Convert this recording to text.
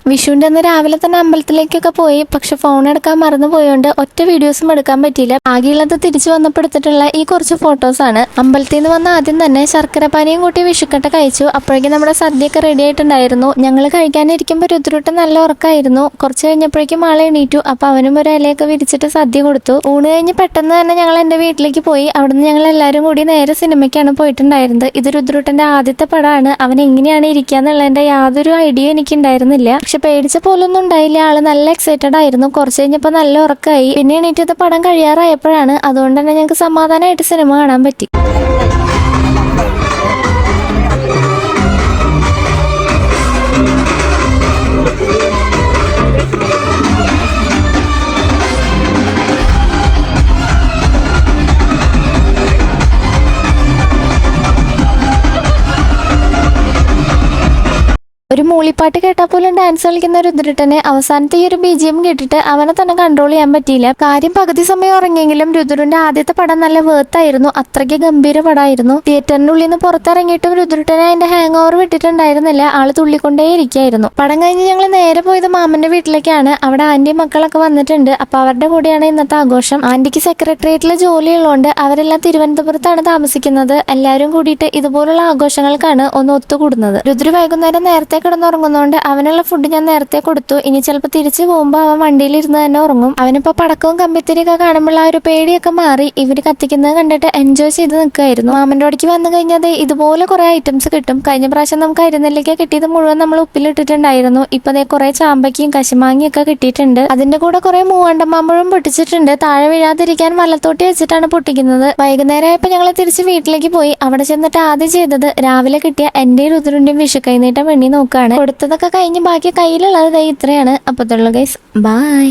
വിഷുവിന്റെ അന്ന് രാവിലെ തന്നെ അമ്പലത്തിലേക്കൊക്കെ പോയി. പക്ഷെ ഫോൺ എടുക്കാൻ മറന്നു പോയോണ്ട് ഒറ്റ വീഡിയോസും എടുക്കാൻ പറ്റിയില്ല. ആകെയുള്ളത് തിരിച്ചു വന്നപ്പോൾ എടുത്തിട്ടുള്ള ഈ കുറച്ച് ഫോട്ടോസാണ്. അമ്പലത്തിൽ നിന്ന് വന്ന ആദ്യം തന്നെ ശർക്കര പാനിയും കൂട്ടി വിഷുക്കട്ട കഴിച്ചു. അപ്പോഴേക്കും നമ്മുടെ സദ്യയൊക്കെ റെഡി ആയിട്ടുണ്ടായിരുന്നു. ഞങ്ങൾ കഴിക്കാനിരിക്കുമ്പോൾ രുദ്രൂട്ട് നല്ല ഉറക്കായിരുന്നു. കുറച്ച് കഴിഞ്ഞപ്പോഴേക്കും ആളെ എണീറ്റു. അപ്പൊ അവനും ഒരു ഇലയൊക്കെ വിരിച്ചിട്ട് സദ്യ കൊടുത്തു. ഊണ് കഴിഞ്ഞ് പെട്ടെന്ന് തന്നെ ഞങ്ങൾ എന്റെ വീട്ടിലേക്ക് പോയി. അവിടുന്ന് ഞങ്ങൾ എല്ലാവരും കൂടി നേരെ സിനിമയ്ക്കാണ് പോയിട്ടുണ്ടായിരുന്നത്. ഇത് രുദ്രൂട്ടന്റെ ആദ്യത്തെ പടമാണ്. അവൻ എങ്ങനെയാണ് ഇരിക്കാന്നുള്ളതിന്റെ യാതൊരു ഐഡിയ എനിക്ക് ഉണ്ടായിരുന്നില്ല. പക്ഷെ പേടിച്ച പോലൊന്നും ഉണ്ടായില്ല. ആള് നല്ല എക്സൈറ്റഡ് ആയിരുന്നു. കുറച്ച് കഴിഞ്ഞപ്പോൾ നല്ല ഉറക്കമായി. പിന്നെ എണീറ്റത് പടം കഴിയാറായപ്പോഴാണ്. അതുകൊണ്ട് തന്നെ ഞങ്ങൾക്ക് സമാധാനമായിട്ട് സിനിമ കാണാൻ പറ്റി. ഒരു മൂളിപ്പാട്ട് കേട്ടാൽ പോലും ഡാൻസ് കളിക്കുന്ന രുദ്രട്ടനെ അവസാനത്തെ ഈ ഒരു BGM കേട്ടിട്ട് അവനെ തന്നെ കൺട്രോൾ ചെയ്യാൻ പറ്റിയില്ല. കാര്യം പകുതി സമയം ഉറങ്ങിയെങ്കിലും രുദ്രന്റെ ആദ്യത്തെ പടം നല്ല വേർത്തായിരുന്നു. അത്രയ്ക്ക് ഗംഭീര പടമായിരുന്നു. തിയേറ്ററിന്റെ ഉള്ളിൽ നിന്ന് പുറത്തിറങ്ങിയിട്ടും രുദ്രട്ടനെ അതിന്റെ ഹാങ് ഓവർ വിട്ടിട്ടുണ്ടായിരുന്നില്ല. ആള് തുള്ളിക്കൊണ്ടേ ഇരിക്കായിരുന്നു. പടം കഴിഞ്ഞ് ഞങ്ങൾ നേരെ പോയത് മാമന്റെ വീട്ടിലേക്കാണ്. അവിടെ ആന്റിയും മക്കളൊക്കെ വന്നിട്ടുണ്ട്. അപ്പൊ അവരുടെ കൂടെയാണ് ഇന്നത്തെ ആഘോഷം. ആന്റിക്ക് സെക്രട്ടേറിയറ്റിലെ ജോലിയുള്ളതുകൊണ്ട് അവരെല്ലാം തിരുവനന്തപുരത്താണ് താമസിക്കുന്നത്. എല്ലാവരും കൂടിയിട്ട് ഇതുപോലുള്ള ആഘോഷങ്ങൾക്കാണ് ഒന്ന് ഒത്തുകൂടുന്നത്. രുദ്ര വൈകുന്നേരം നേരത്തെ കിടന്നുറങ്ങുന്നതുകൊണ്ട് അവനുള്ള ഫുഡ് ഞാൻ നേരത്തെ കൊടുത്തു. ഇനി ചിലപ്പോൾ തിരിച്ചു പോകുമ്പോൾ അവൻ വണ്ടിയിൽ ഇരുന്ന് തന്നെ ഉറങ്ങും. അവനിപ്പോ പടക്കവും കമ്പിത്തിരിയൊക്കെ കാണുമ്പോൾ ആ ഒരു പേടിയൊക്കെ മാറി. ഇവര് കത്തിക്കുന്നത് കണ്ടിട്ട് എൻജോയ് ചെയ്ത് നിൽക്കുമായിരുന്നു. മാമന്റെ അവിടേക്ക് വന്നു കഴിഞ്ഞാൽ ഇതുപോലെ കുറെ ഐറ്റംസ് കിട്ടും. കഴിഞ്ഞ പ്രാവശ്യം നമുക്ക് അരിനെല്ലിക്ക കിട്ടിയത് മുഴുവൻ നമ്മൾ ഉപ്പിലിട്ടിട്ടുണ്ടായിരുന്നു. ഇപ്പൊ അതേ കുറെ ചാമ്പയ്ക്കും കശുമാങ്ങിയൊക്കെ കിട്ടിയിട്ടുണ്ട്. അതിന്റെ കൂടെ കുറെ മൂവാണ്ടമാമ്പഴം പൊട്ടിച്ചിട്ടുണ്ട്. താഴെ വീഴാതിരിക്കാൻ വലത്തോട്ടി വെച്ചിട്ടാണ് പൊട്ടിക്കുന്നത്. വൈകുന്നേരം ആയപ്പോൾ ഞങ്ങൾ തിരിച്ച് വീട്ടിലേക്ക് പോയി. അവിടെ ചെന്നിട്ട് ആദ്യം ചെയ്തത് രാവിലെ കിട്ടിയ എന്റെ രുദ്രന്റെയും വിഷു കൈനീട്ടം വേണ്ടി നോക്കുകയാണ്. കൊടുത്തതൊക്കെ കഴിഞ്ഞ് ബാക്കി കയ്യിലുള്ളത് ഇത്രയാണ്. അപ്പത്തുള്ളൂ ഗൈസ്, ബൈ.